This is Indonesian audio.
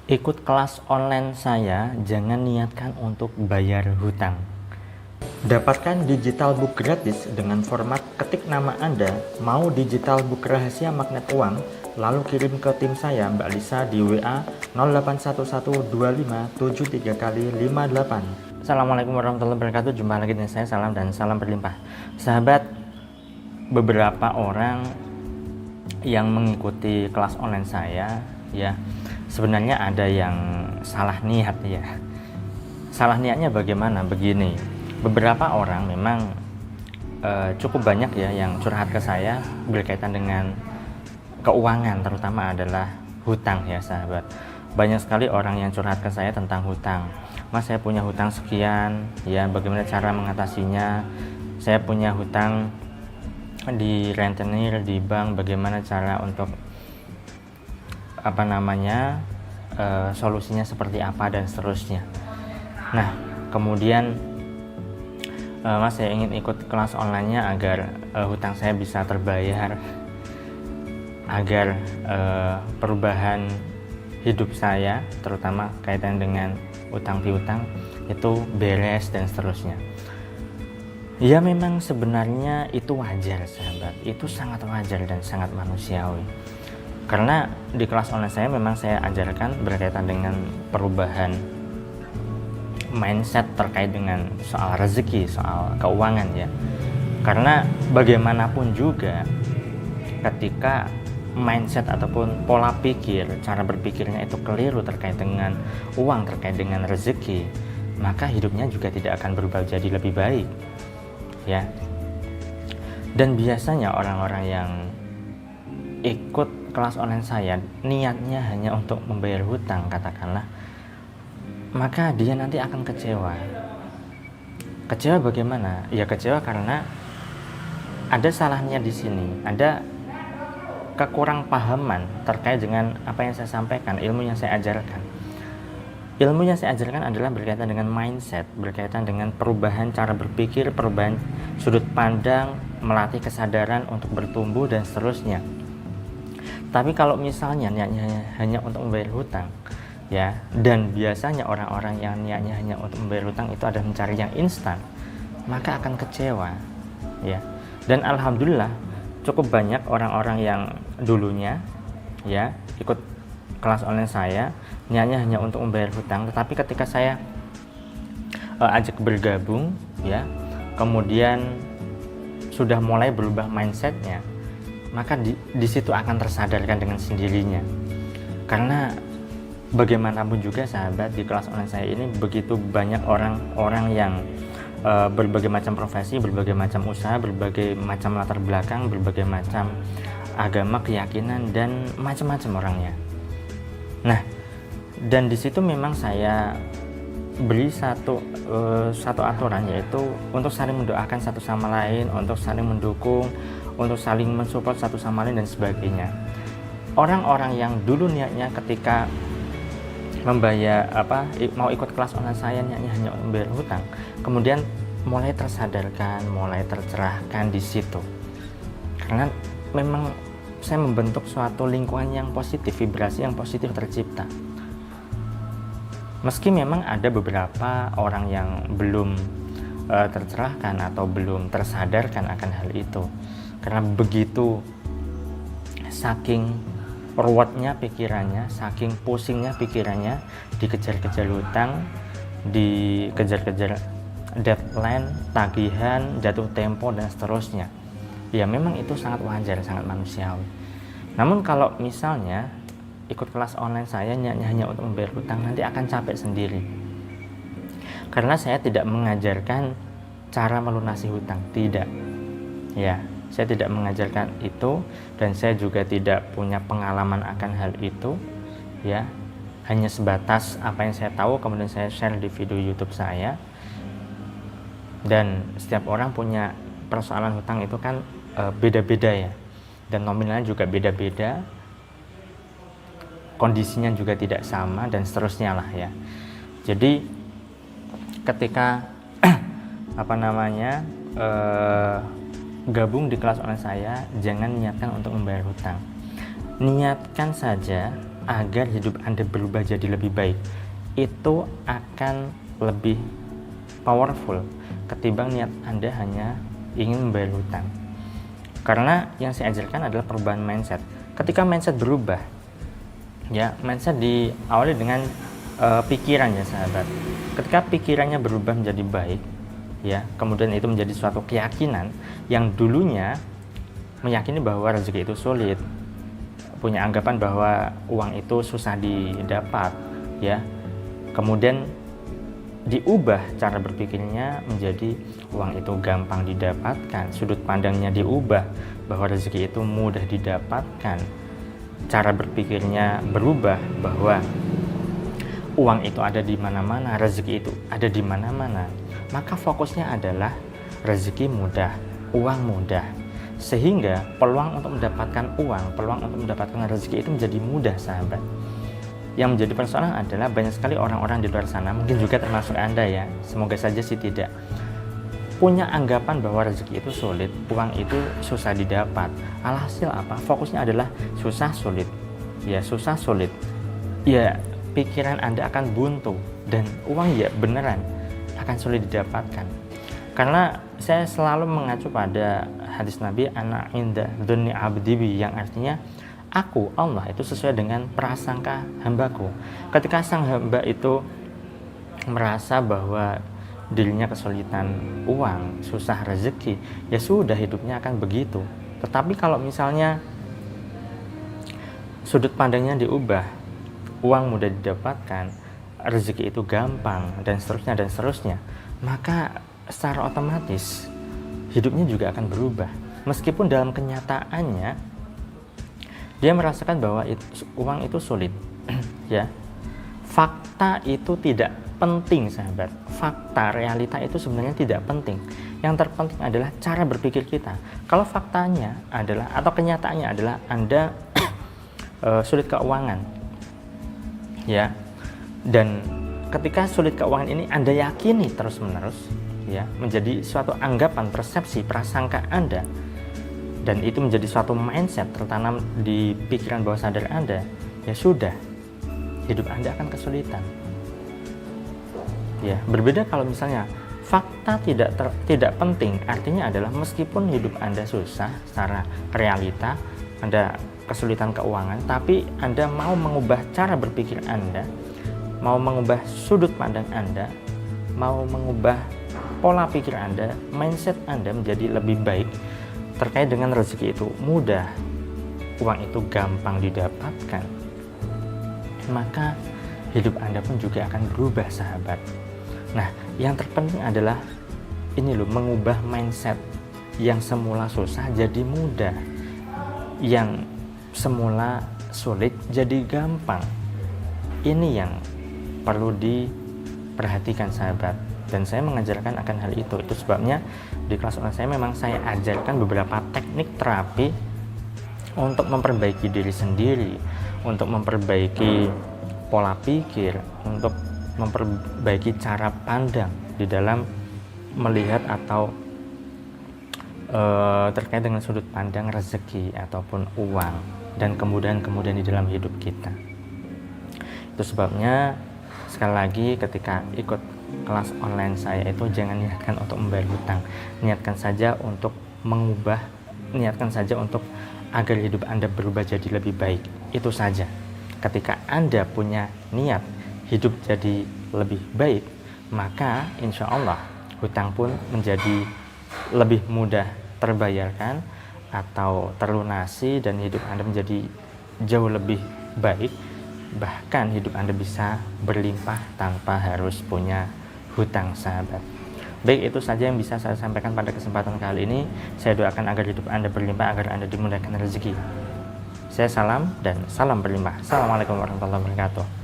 Ikut kelas online saya, jangan niatkan untuk bayar hutang. Dapatkan digital book gratis dengan format ketik nama Anda, mau digital book rahasia magnet uang, lalu kirim ke tim saya Mbak Lisa di WA 08112573 kali 58. Assalamualaikum warahmatullahi wabarakatuh, jumpa lagi dengan saya, salam dan salam berlimpah. Sahabat, beberapa orang yang mengikuti kelas online saya, ya, sebenarnya ada yang salah niat ya. Salah niatnya bagaimana? Begini, beberapa orang memang cukup banyak ya yang curhat ke saya berkaitan dengan keuangan, terutama adalah hutang ya sahabat. Banyak sekali orang yang curhat ke saya tentang hutang. Mas, saya punya hutang sekian, ya bagaimana cara mengatasinya? Saya punya hutang di rentenir, di bank, bagaimana cara untuk solusinya seperti apa dan seterusnya. Nah, kemudian Mas, saya ingin ikut kelas online-nya agar hutang saya bisa terbayar, agar perubahan hidup saya, terutama kaitan dengan utang piutang, itu beres dan seterusnya. Ya, memang sebenarnya itu wajar sahabat, itu sangat wajar dan sangat manusiawi. Karena di kelas online saya memang saya ajarkan berkaitan dengan perubahan mindset terkait dengan soal rezeki, soal keuangan ya. Karena bagaimanapun juga ketika mindset ataupun pola pikir, cara berpikirnya itu keliru terkait dengan uang, terkait dengan rezeki, maka hidupnya juga tidak akan berubah jadi lebih baik ya. Dan biasanya orang-orang yang ikut kelas online saya niatnya hanya untuk membayar hutang katakanlah, maka dia nanti akan kecewa. Kecewa bagaimana? Ya kecewa karena ada salahnya di sini, ada kekurang pahaman terkait dengan apa yang saya sampaikan, ilmu yang saya ajarkan. Ilmu yang saya ajarkan adalah berkaitan dengan mindset, berkaitan dengan perubahan cara berpikir, perubahan sudut pandang, melatih kesadaran untuk bertumbuh dan seterusnya. Tapi kalau misalnya niatnya hanya untuk membayar hutang, ya, dan biasanya orang-orang yang niatnya hanya untuk membayar hutang itu adalah mencari yang instan, maka akan kecewa, ya. Dan alhamdulillah cukup banyak orang-orang yang dulunya, ya, ikut kelas online saya niatnya hanya untuk membayar hutang, tetapi ketika saya ajak bergabung, ya, kemudian sudah mulai berubah mindsetnya, maka di situ akan tersadarkan dengan sendirinya. Karena bagaimanapun juga sahabat, di kelas online saya ini begitu banyak orang-orang yang berbagai macam profesi, berbagai macam usaha, berbagai macam latar belakang, berbagai macam agama, keyakinan, dan macam-macam orangnya. Nah, dan di situ memang saya beri satu aturan, yaitu untuk saling mendoakan satu sama lain, untuk saling mendukung, untuk saling mensupport satu sama lain dan sebagainya. Orang-orang yang dulu niatnya ketika membayar mau ikut kelas online saya niatnya hanya untuk membayar hutang, kemudian mulai tersadarkan, mulai tercerahkan di situ. Karena memang saya membentuk suatu lingkungan yang positif, vibrasi yang positif tercipta. Meski memang ada beberapa orang yang belum tercerahkan atau belum tersadarkan akan hal itu, karena begitu saking ruwetnya pikirannya, saking pusingnya pikirannya, dikejar-kejar hutang, dikejar-kejar deadline, tagihan, jatuh tempo dan seterusnya. Ya memang itu sangat wajar, sangat manusiawi. Namun kalau misalnya ikut kelas online saya niatnya hanya untuk membayar hutang, nanti akan capek sendiri. Karena saya tidak mengajarkan cara melunasi hutang, tidak. Ya, saya tidak mengajarkan itu, dan saya juga tidak punya pengalaman akan hal itu. Ya, hanya sebatas apa yang saya tahu kemudian saya share di video YouTube saya. Dan setiap orang punya persoalan hutang itu kan beda-beda ya, dan nominalnya juga beda-beda, kondisinya juga tidak sama dan seterusnya lah ya. Jadi ketika gabung di kelas online saya, jangan niatkan untuk membayar hutang. Niatkan saja agar hidup Anda berubah jadi lebih baik, itu akan lebih powerful ketimbang niat Anda hanya ingin membayar hutang. Karena yang saya ajarkan adalah perubahan mindset. Ketika mindset berubah, ya, mindset diawali dengan pikiran ya sahabat. Ketika pikirannya berubah menjadi baik, ya, kemudian itu menjadi suatu keyakinan yang dulunya meyakini bahwa rezeki itu sulit, punya anggapan bahwa uang itu susah didapat, ya, kemudian diubah cara berpikirnya menjadi uang itu gampang didapatkan, sudut pandangnya diubah bahwa rezeki itu mudah didapatkan, cara berpikirnya berubah bahwa uang itu ada di mana-mana, rezeki itu ada di mana-mana, maka fokusnya adalah rezeki mudah, uang mudah, sehingga peluang untuk mendapatkan uang, peluang untuk mendapatkan rezeki itu menjadi mudah sahabat. Yang menjadi persoalan adalah banyak sekali orang-orang di luar sana, mungkin juga termasuk Anda ya, semoga saja sih tidak, punya anggapan bahwa rezeki itu sulit, uang itu susah didapat. Alhasil apa? Fokusnya adalah susah sulit. Ya, susah sulit. Ya, pikiran Anda akan buntu dan uang ya beneran akan sulit didapatkan. Karena saya selalu mengacu pada hadis Nabi, ana inda dzunni abdi bi, yang artinya aku, Allah, itu sesuai dengan prasangka hambaku. Ketika sang hamba itu merasa bahwa dirinya kesulitan uang, susah rezeki, ya sudah, hidupnya akan begitu. Tetapi kalau misalnya sudut pandangnya diubah, uang mudah didapatkan, rezeki itu gampang, dan seterusnya, maka secara otomatis hidupnya juga akan berubah. Meskipun dalam kenyataannya dia merasakan bahwa uang itu sulit, ya. Fakta itu tidak penting sahabat. Fakta, realita itu sebenarnya tidak penting. Yang terpenting adalah cara berpikir kita. Kalau faktanya adalah, atau kenyataannya adalah Anda sulit keuangan, ya, dan ketika sulit keuangan ini Anda yakini terus-menerus, ya, menjadi suatu anggapan, persepsi, prasangka Anda, dan itu menjadi suatu mindset tertanam di pikiran bawah sadar Anda, ya sudah, hidup Anda akan kesulitan. Ya, berbeda kalau misalnya fakta tidak penting, artinya adalah meskipun hidup Anda susah secara realita, Anda kesulitan keuangan, tapi Anda mau mengubah cara berpikir Anda, mau mengubah sudut pandang Anda, mau mengubah pola pikir Anda, mindset Anda menjadi lebih baik terkait dengan rezeki itu mudah, uang itu gampang didapatkan, maka hidup Anda pun juga akan berubah sahabat. Nah, yang terpenting adalah ini loh, mengubah mindset yang semula susah jadi mudah, yang semula sulit jadi gampang. Ini yang perlu diperhatikan sahabat, dan saya mengajarkan akan hal itu. Itu sebabnya di kelas online saya memang saya ajarkan beberapa teknik terapi untuk memperbaiki diri sendiri, untuk memperbaiki pola pikir, untuk memperbaiki cara pandang di dalam melihat atau terkait dengan sudut pandang rezeki ataupun uang dan kemudahan-kemudahan di dalam hidup kita. Itu sebabnya sekali lagi ketika ikut kelas online saya itu jangan niatkan untuk membayar hutang, niatkan saja untuk mengubah, niatkan saja untuk agar hidup Anda berubah jadi lebih baik. Itu saja. Ketika Anda punya niat hidup jadi lebih baik, maka insya Allah hutang pun menjadi lebih mudah terbayarkan atau terlunasi, dan hidup Anda menjadi jauh lebih baik. Bahkan hidup Anda bisa berlimpah tanpa harus punya hutang sahabat. Baik, itu saja yang bisa saya sampaikan pada kesempatan kali ini. Saya doakan agar hidup Anda berlimpah, agar Anda dimudahkan rezeki. Saya salam dan salam berlimpah. Assalamualaikum warahmatullahi wabarakatuh.